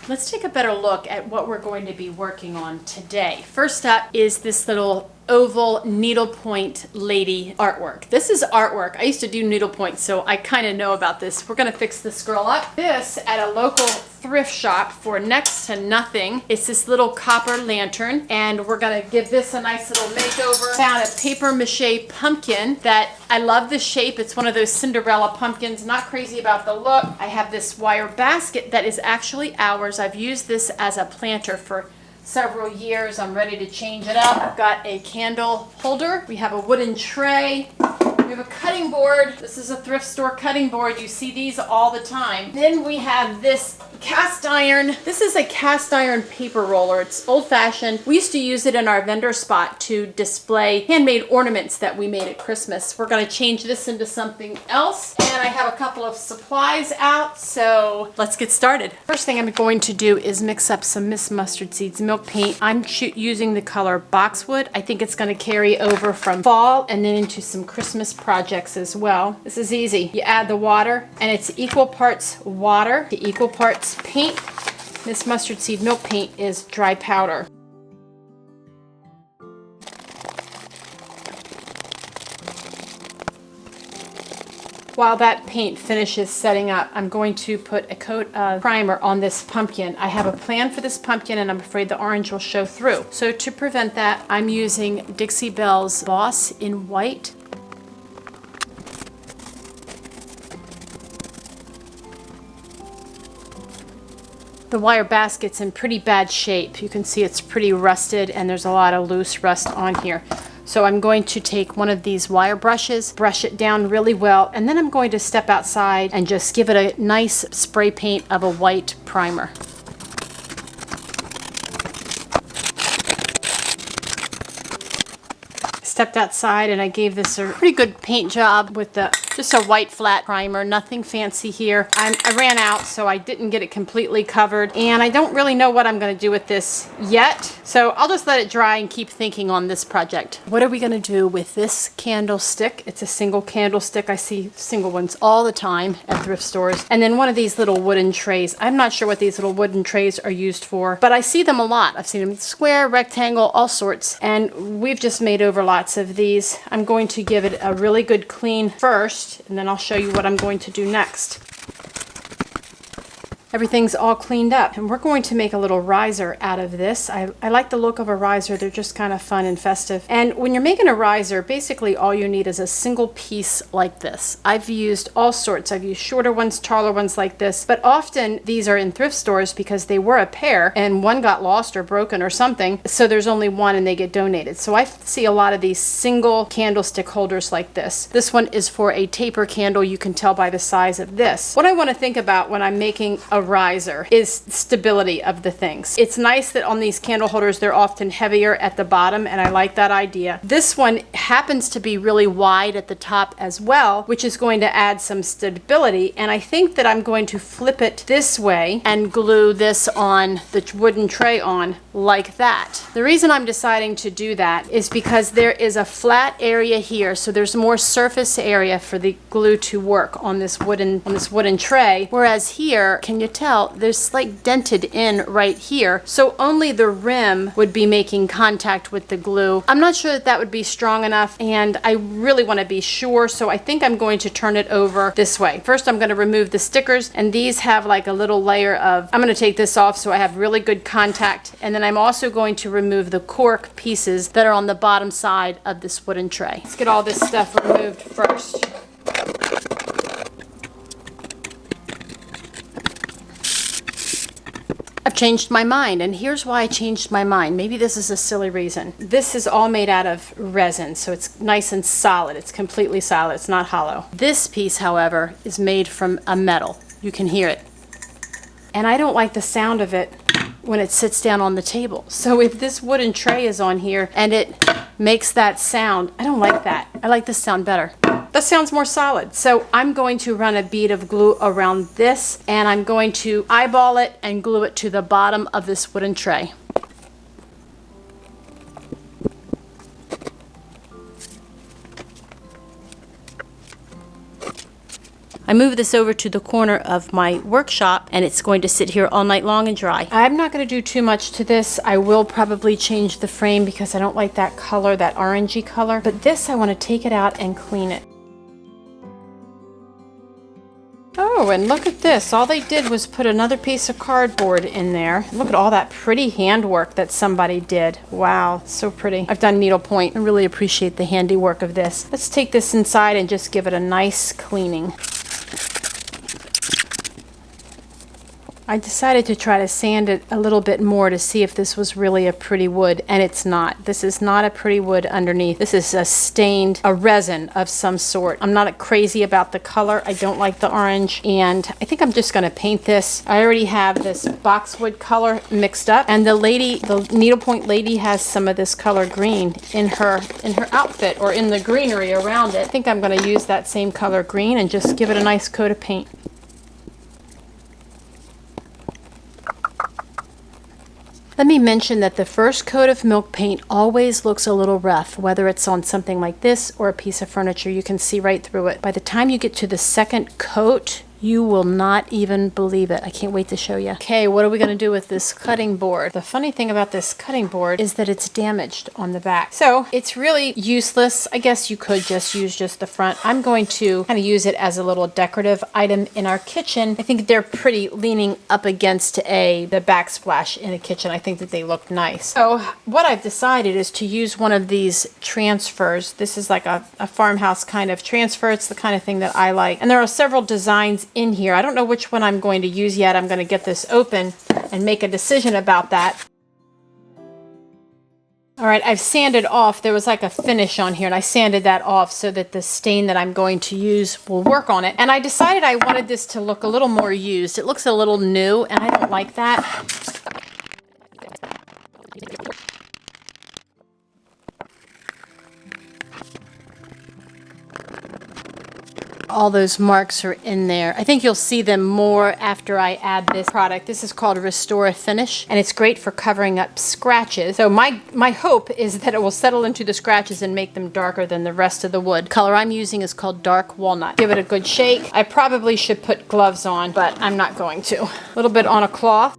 Let's take a better look at what we're going to be working on today. First up is this little oval needlepoint lady artwork. This is artwork. I used to do needlepoint, so I kind of know about this. We're gonna fix this girl up. This at a local thrift shop for next to nothing. It's this little copper lantern, and we're gonna give this a nice little makeover. Found a paper mache pumpkin that I love the shape. It's one of those Cinderella pumpkins. Not crazy about the look. I have this wire basket that is actually ours. I've used this as a planter for several years. I'm ready to change it up. I've got a candle holder. We have a wooden tray. We have a cutting board. This is a thrift store cutting board. You see these all the time. Then we have this cast iron. This is a cast iron paper roller. It's old fashioned. We used to use it in our vendor spot to display handmade ornaments that we made at Christmas. We're going to change this into something else. And I have a couple of supplies out, so let's get started. First thing I'm going to do is mix up some Miss Mustard Seeds milk paint. I'm using the color Boxwood. I think it's going to carry over from fall and then into some Christmas projects as well. This is easy. You add the water, and it's equal parts water to equal parts paint. This mustard seed milk paint is dry powder. While that paint finishes setting up, I'm going to put a coat of primer on this pumpkin. I have a plan for this pumpkin, and I'm afraid the orange will show through. So to prevent that, I'm using Dixie Belle's Boss in white. The wire basket's in pretty bad shape. You can see it's pretty rusted, and there's a lot of loose rust on here. So I'm going to take one of these wire brushes, brush it down really well, and then I'm going to step outside and just give it a nice spray paint of a white primer. Stepped outside and I gave this a pretty good paint job with just a white flat primer, nothing fancy here. I ran out, so I didn't get it completely covered, and I don't really know what I'm going to do with this yet, so I'll just let it dry and keep thinking on this project. What are we going to do with this candlestick? It's a single candlestick. I see single ones all the time at thrift stores. And then one of these little wooden trays. I'm not sure what these little wooden trays are used for, but I see them a lot. I've seen them square, rectangle, all sorts, and we've just made over lots of these. I'm going to give it a really good clean first, and then I'll show you what I'm going to do next. Everything's all cleaned up, and we're going to make a little riser out of this. I like the look of a riser. They're just kind of fun and festive. And when you're making a riser, basically all you need is a single piece like this. I've used all sorts. I've used shorter ones, taller ones like this, but often these are in thrift stores because they were a pair and one got lost or broken or something, so there's only one and they get donated. So I see a lot of these single candlestick holders like this. This one is for a taper candle. You can tell by the size of this. What I want to think about when I'm making a riser is stability of the things. It's nice that on these candle holders they're often heavier at the bottom, and I like that idea. This one happens to be really wide at the top as well, which is going to add some stability, and I think that I'm going to flip it this way and glue this on the wooden tray on like that. The reason I'm deciding to do that is because there is a flat area here, so there's more surface area for the glue to work on this wooden tray, whereas here, can you tell, there's like dented in right here, so only the rim would be making contact with the glue. I'm not sure that that would be strong enough, and I really want to be sure, so I think I'm going to turn it over this way. First I'm going to remove the stickers, and these have like a little layer of, I'm going to take this off so I have really good contact, and then I'm also going to remove the cork pieces that are on the bottom side of this wooden tray. Let's get all this stuff removed first. I've changed my mind, and here's why I changed my mind. Maybe this is a silly reason. This is all made out of resin, so it's nice and solid. It's completely solid. It's not hollow. This piece, however, is made from a metal. You can hear it. And I don't like the sound of it when it sits down on the table. So if this wooden tray is on here and it makes that sound, I don't like that. I like this sound better. That sounds more solid. So I'm going to run a bead of glue around this, and I'm going to eyeball it and glue it to the bottom of this wooden tray. I move this over to the corner of my workshop, and it's going to sit here all night long and dry. I'm not going to do too much to this. I will probably change the frame because I don't like that color, that orangey color. But this, I want to take it out and clean it. Oh, and look at this. All they did was put another piece of cardboard in there. Look at all that pretty handwork that somebody did. Wow, so pretty. I've done needlepoint. I really appreciate the handiwork of this. Let's take this inside and just give it a nice cleaning. I decided to try to sand it a little bit more to see if this was really a pretty wood, and it's not. This is not a pretty wood underneath. This is a resin of some sort. I'm not crazy about the color. I don't like the orange, and I think I'm just going to paint this. I already have this boxwood color mixed up, and the needlepoint lady has some of this color green in her outfit, or in the greenery around it. I think I'm going to use that same color green and just give it a nice coat of paint. Let me mention that the first coat of milk paint always looks a little rough, whether it's on something like this or a piece of furniture. You can see right through it. By the time you get to the second coat, you will not even believe it. I can't wait to show you. Okay, what are we going to do with this cutting board? The funny thing about this cutting board is that it's damaged on the back. So it's really useless. I guess you could just use just the front. I'm going to kind of use it as a little decorative item in our kitchen. I think they're pretty leaning up against the backsplash in a kitchen. I think that they look nice. So what I've decided is to use one of these transfers. This is like a farmhouse kind of transfer. It's the kind of thing that I like. And there are several designs in here. I don't know which one I'm going to use yet. I'm going to get this open and make a decision about that. All right, I've sanded off. There was like a finish on here, and I sanded that off so that the stain that I'm going to use will work on it. And I decided I wanted this to look a little more used. It looks a little new, and I don't like that. All those marks are in there. I think you'll see them more after I add this product. This is called Restore Finish, and it's great for covering up scratches. So my hope is that it will settle into the scratches and make them darker than the rest of the wood. The color I'm using is called Dark Walnut. Give it a good shake. I probably should put gloves on, but I'm not going to. A little bit on a cloth.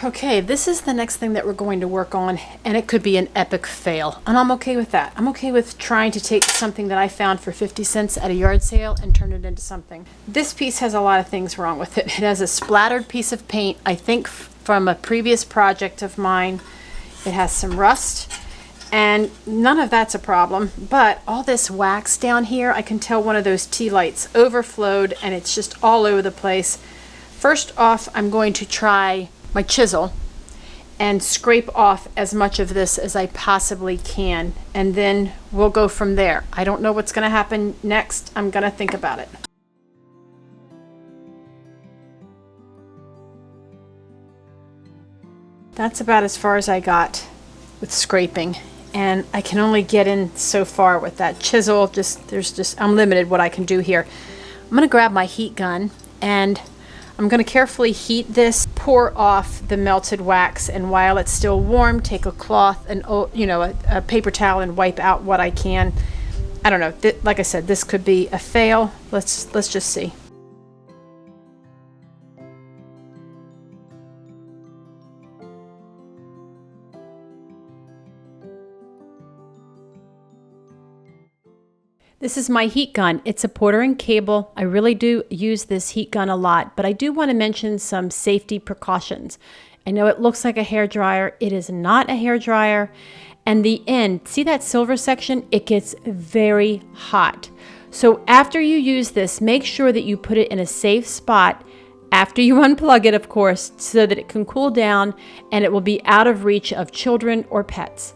Okay, this is the next thing that we're going to work on, and it could be an epic fail, and I'm okay with that. I'm okay with trying to take something that I found for 50 cents at a yard sale and turn it into something. This piece has a lot of things wrong with it. It has a splattered piece of paint, I think from a previous project of mine. It has some rust, and none of that's a problem, but all this wax down here, I can tell one of those tea lights overflowed, and it's just all over the place. First off, I'm going to try my chisel and scrape off as much of this as I possibly can, and then we'll go from there. I don't know what's going to happen next. I'm going to think about it. That's about as far as I got with scraping, and I can only get in so far with that chisel. I'm limited what I can do here. I'm going to grab my heat gun, and I'm going to carefully heat this, pour off the melted wax, and while it's still warm, take a cloth and a paper towel and wipe out what I can. I don't know. Like I said, this could be a fail. Let's just see. This is my heat gun. It's a Porter and cable. I really do use this heat gun a lot, but I do want to mention some safety precautions. I know it looks like a hair dryer. It is not a hair dryer. And the end, see that silver section? It gets very hot. So after you use this, make sure that you put it in a safe spot after you unplug it, of course, so that it can cool down and it will be out of reach of children or pets.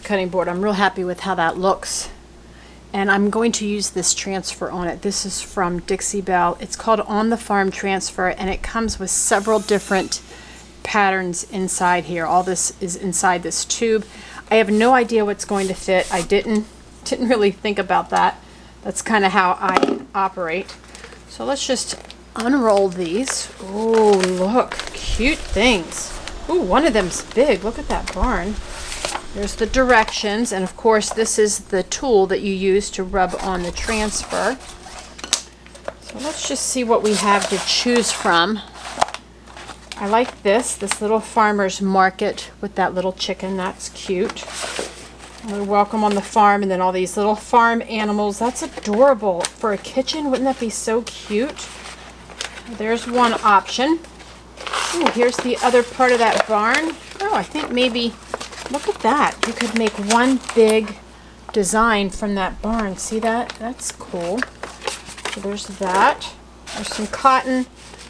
Cutting board. I'm real happy with how that looks. And I'm going to use this transfer on it. This is from Dixie Belle. It's called On the Farm Transfer, and it comes with several different patterns inside here. All this is inside this tube. I have no idea what's going to fit. I didn't really think about that. That's kind of how I operate. So let's just unroll these. Oh, look, cute things. Oh, one of them's big. Look at that barn. There's the directions, and of course this is the tool that you use to rub on the transfer. So let's just see what we have to choose from. I like this little farmer's market with that little chicken. That's cute. Welcome on the farm, and then all these little farm animals. That's adorable for a kitchen. Wouldn't that be so cute? There's one option. Ooh, here's the other part of that barn. Oh, I think maybe, look at that. You could make one big design from that barn. See that? That's cool. So there's that. There's some cotton,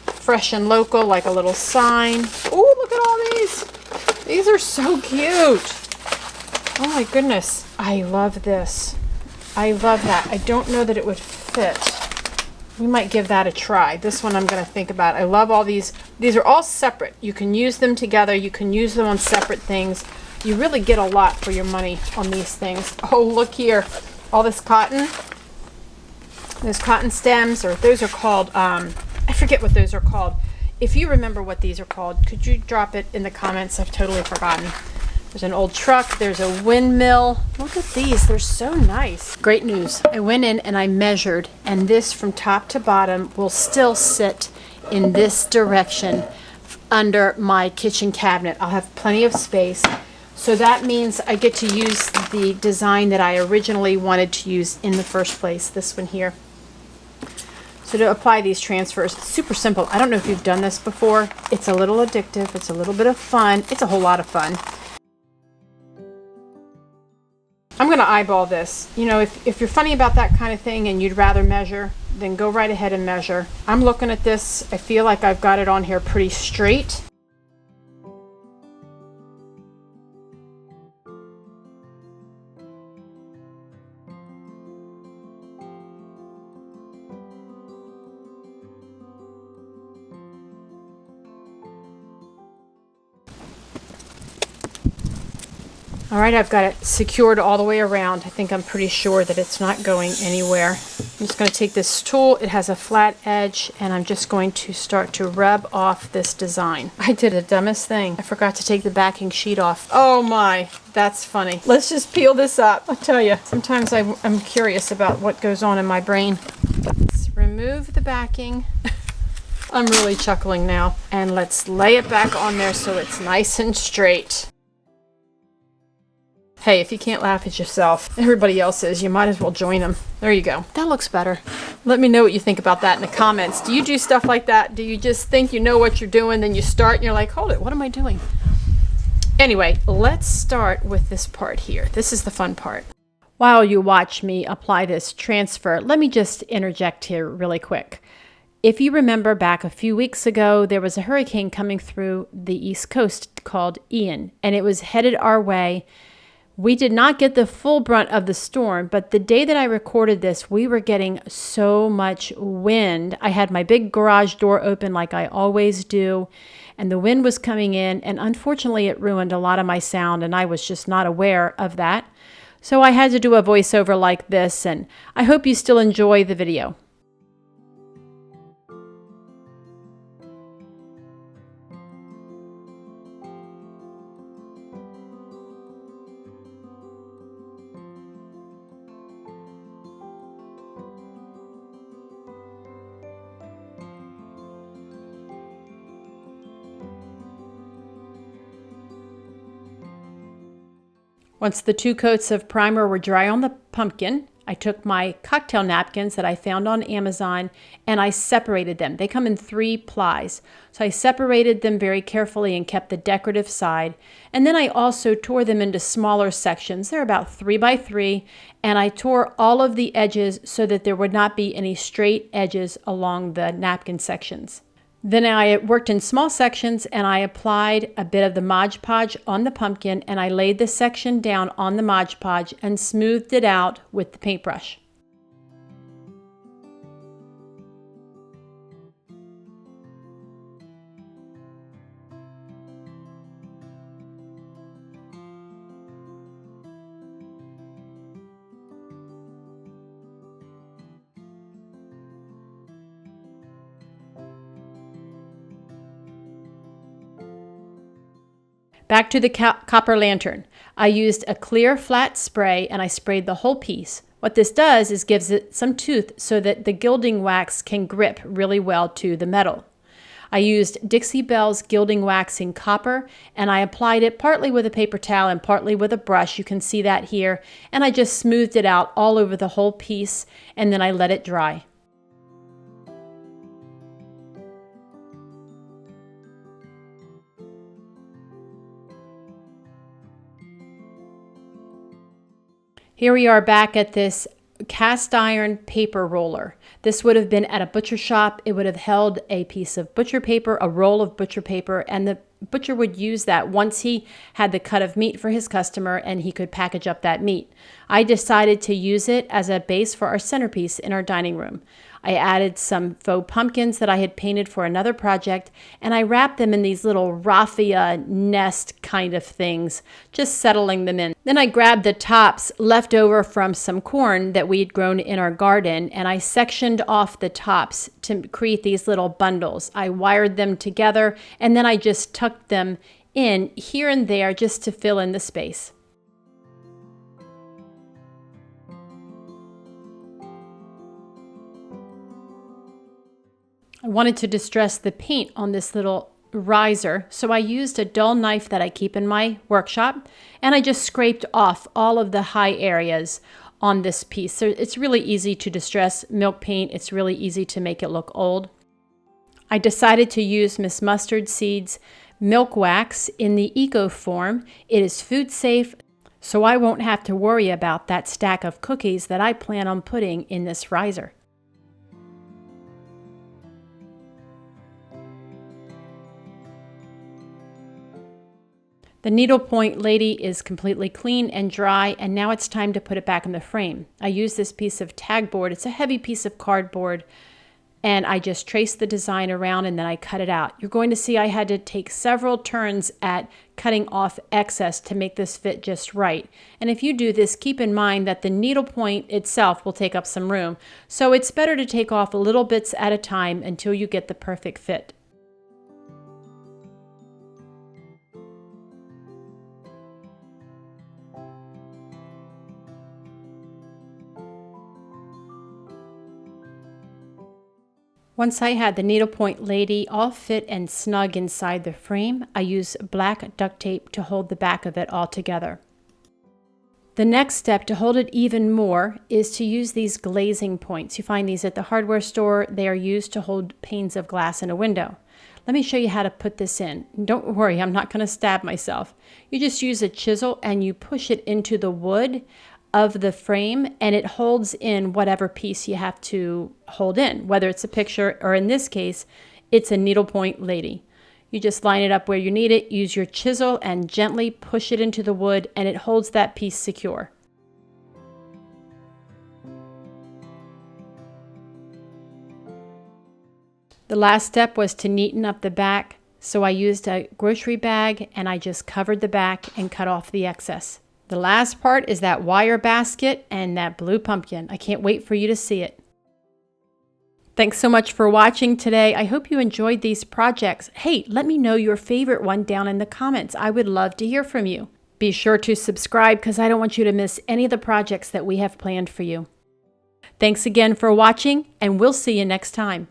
fresh and local, like a little sign. Oh, look at all these. These are so cute. Oh my goodness. I love this. I love that. I don't know that it would fit. We might give that a try. This one I'm going to think about. I love all these. These are all separate. You can use them together. You can use them on separate things. You really get a lot for your money on these things. Oh, look here. All this cotton. Those cotton stems, or those are called, I forget what those are called. If you remember what these are called, could you drop it in the comments? I've totally forgotten. There's an old truck. There's a windmill. Look at these. They're so nice. Great news. I went in and I measured, and this from top to bottom will still sit in this direction under my kitchen cabinet. I'll have plenty of space. So that means I get to use the design that I originally wanted to use in the first place, this one here. So to apply these transfers, it's super simple. I don't know if you've done this before. It's a little addictive. It's a little bit of fun. It's a whole lot of fun. I'm going to eyeball this. You know, if you're funny about that kind of thing and you'd rather measure, then go right ahead and measure. I'm looking at this. I feel like I've got it on here pretty straight. All right, I've got it secured all the way around. I think I'm pretty sure that it's not going anywhere. I'm just going to take this tool. It has a flat edge, and I'm just going to start to rub off this design. I did the dumbest thing. I forgot to take the backing sheet off. Oh my, that's funny. Let's just peel this up. I'll tell you, sometimes I'm curious about what goes on in my brain. Let's remove the backing. I'm really chuckling now. And let's lay it back on there so it's nice and straight. Hey, if you can't laugh at yourself, everybody else is, you might as well join them. There you go. That looks better. Let me know what you think about that in the comments. Do you do stuff like that? Do you just think you know what you're doing, then you start and you're like, hold it, what am I doing? Anyway, let's start with this part here. This is the fun part. While you watch me apply this transfer, let me just interject here really quick. If you remember back a few weeks ago, there was a hurricane coming through the East Coast called Ian, and it was headed our way. We did not get the full brunt of the storm, but the day that I recorded this, we were getting so much wind. I had my big garage door open like I always do, and the wind was coming in, and unfortunately it ruined a lot of my sound, and I was just not aware of that. So I had to do a voiceover like this, and I hope you still enjoy the video. Once the 2 coats of primer were dry on the pumpkin, I took my cocktail napkins that I found on Amazon and I separated them. They come in 3 plies. So I separated them very carefully and kept the decorative side. And then I also tore them into smaller sections. They're about 3 by 3. And I tore all of the edges so that there would not be any straight edges along the napkin sections. Then I worked in small sections and I applied a bit of the Mod Podge on the pumpkin and I laid the section down on the Mod Podge and smoothed it out with the paintbrush. Back to the copper lantern. I used a clear flat spray and I sprayed the whole piece. What this does is gives it some tooth so that the gilding wax can grip really well to the metal. I used Dixie Belle's gilding wax in copper and I applied it partly with a paper towel and partly with a brush. You can see that here. And I just smoothed it out all over the whole piece and then I let it dry. Here we are back at this cast iron paper roller. This would have been at a butcher shop. It would have held a piece of butcher paper, a roll of butcher paper, and the butcher would use that once he had the cut of meat for his customer and he could package up that meat. I decided to use it as a base for our centerpiece in our dining room. I added some faux pumpkins that I had painted for another project, and I wrapped them in these little raffia nest kind of things, just settling them in. Then I grabbed the tops left over from some corn that we had grown in our garden, and I sectioned off the tops to create these little bundles. I wired them together, and then I just tucked them in here and there just to fill in the space. I wanted to distress the paint on this little riser, so I used a dull knife that I keep in my workshop, and I just scraped off all of the high areas on this piece. So it's really easy to distress milk paint. It's really easy to make it look old. I decided to use Miss Mustard Seeds milk wax in the eco form. It is food safe, so I won't have to worry about that stack of cookies that I plan on putting in this riser. The needlepoint lady is completely clean and dry, and now it's time to put it back in the frame. I use this piece of tag board. It's a heavy piece of cardboard, and I just traced the design around and then I cut it out. You're going to see I had to take several turns at cutting off excess to make this fit just right. And if you do this, keep in mind that the needlepoint itself will take up some room. So it's better to take off little bits at a time until you get the perfect fit. Once I had the needlepoint lady all fit and snug inside the frame, I used black duct tape to hold the back of it all together. The next step to hold it even more is to use these glazing points. You find these at the hardware store. They are used to hold panes of glass in a window. Let me show you how to put this in. Don't worry, I'm not going to stab myself. You just use a chisel and you push it into the wood of the frame, and it holds in whatever piece you have to hold in, whether it's a picture or in this case, it's a needlepoint lady. You just line it up where you need it, use your chisel and gently push it into the wood, and it holds that piece secure. The last step was to neaten up the back, so I used a grocery bag and I just covered the back and cut off the excess. The last part is that wire basket and that blue pumpkin. I can't wait for you to see it. Thanks so much for watching today. I hope you enjoyed these projects. Hey, let me know your favorite one down in the comments. I would love to hear from you. Be sure to subscribe because I don't want you to miss any of the projects that we have planned for you. Thanks again for watching, and we'll see you next time.